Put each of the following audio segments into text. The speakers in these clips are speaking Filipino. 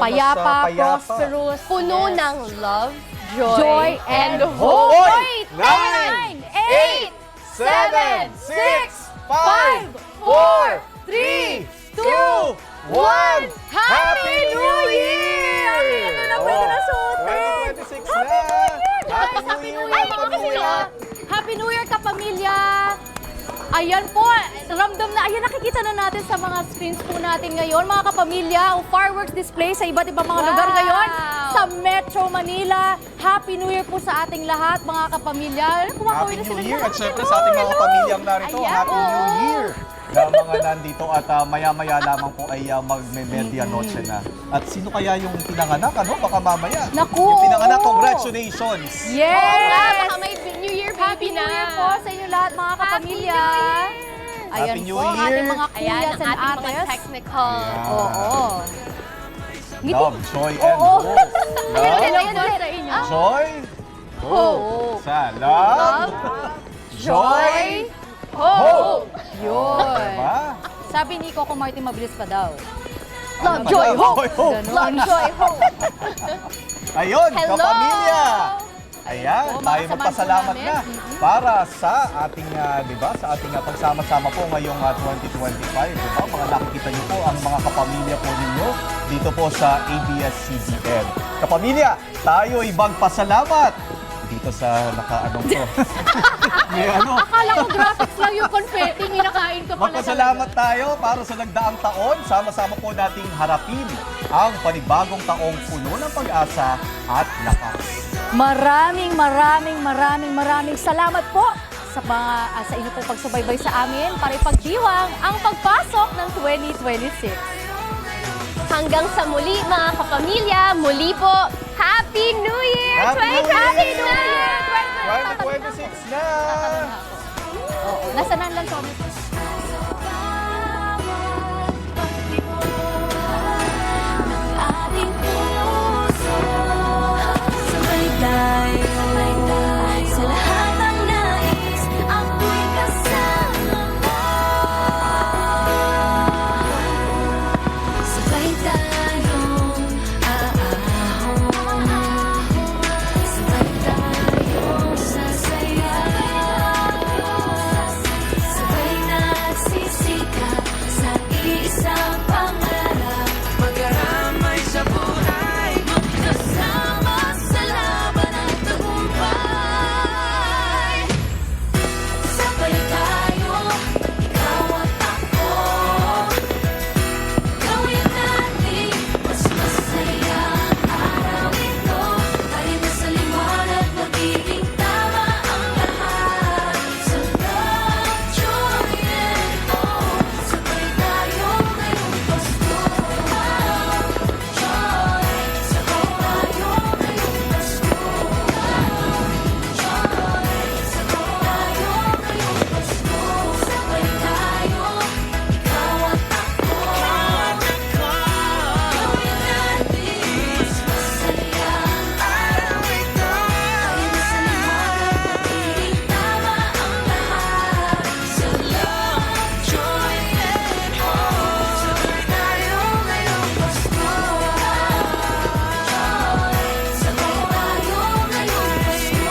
Payapa, prosperous, Puno yes. ng love, Joy and hope. Hoy! 9, 8, 7, 6, 5, 4, 3, 2, 1. Happy New Year! Ito na pwede na suotin. 2026 na! Happy New Year, pamilya! Happy New Year, kapamilya! Ayan po, ramdam na, ayan nakikita na natin sa mga screens po natin ngayon, mga kapamilya, ang fireworks display sa iba't ibang mga lugar ngayon sa Metro Manila. Happy New Year po sa ating lahat, mga kapamilya. Happy New Year! At syempre sa ating mga pamilyang narito, Ayan, Happy New oo. Year! Na mga nandito at maya-maya lamang po ay mag-medianoche na. At sino kaya yung pinanganak, ano? Baka mamaya. Naku, Yung pinanganak, oo. congratulations! Yes! Oo nga, baka may New Year Happy baby New na. Year po sa inyo lahat, mga kapamilya. Ayan Happy New po, ang Year. ating mga Ayan, kuyas ang and ating mga ates. technical. Oo. Love, joy, and Oo. hope. Love, Ayan ulit sa inyo. joy, Hope. sa love, joy, hope. Yun. Diba? Sabi ni Coco Martin, mabilis pa daw. Ano Love, ba? joy, hope. Joy, hope. Ganon. Love, joy, hope. Ayun, Hello! kapamilya! Ayan, Oo, mga tayo kasamahan magpasalamat po na namin. para sa ating, di ba, sa ating pagsama-sama po ngayong 2025, di ba? Mga nakikita niyo po ang mga kapamilya po ninyo dito po sa ABS-CBN. Kapamilya, tayo'y magpasalamat dito sa nakaanong ko. May ano, Akala ko graphics lang yung confetti, hinakain ko pala magpasalamat tayo para sa nagdaang taon. Sama-sama po nating harapin ang panibagong taong puno ng pag-asa at lakas. Maraming salamat po sa sa inyo pong pagsubaybay sa amin para ipagdiwang ang pagpasok ng 2026. Hanggang sa muli, mga kapamilya, muli po, Happy New Year! Happy New 2026 na! Year! 2026 na! Oo, nasa nan lang kami. Ating puso sabay tayo sa lahat ng nais ako'y kasama mo. Sabay tayong aahon, sabay tayong sasaya, sabay nagsisikap sa isang pangarap. Magaramay sa buhay, magkasama sa laban at tagumpay. Sabay tayo, ikaw at ako, gawin natin mas masaya ang araw ito. Tayo na sa liwanag, magiging tama ang lahat. Sa love, joy, and hope, sabay tayo ngayong Pasko. Joy, sabay tayo ngayong Pasko. Joy, sabay tayo ngayong Pasko. Sabay tayo, ikaw at ako. Gawin natin mas masaya ang araw ito. Tayo na sa liwanag, magiging tama ang lahat. Sa love, joy, and hope, sabay tayo ngayong Pasko. Joy, sabay tayo ngayong Pasko.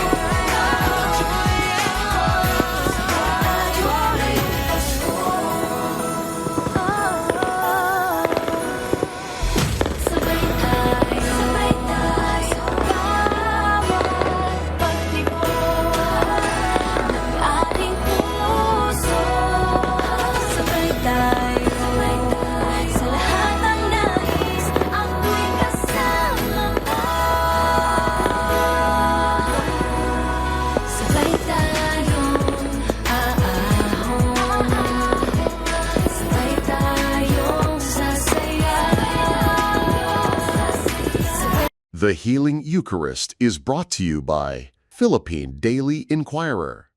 Sabay tayo, bawat pagtibok ng ating puso. Sabay tayo sa lahat ng nais ako'y kasama mo. Sabay tayong aahon, sabay tayong sasaya. The Healing Eucharist is brought to you by Philippine Daily Inquirer.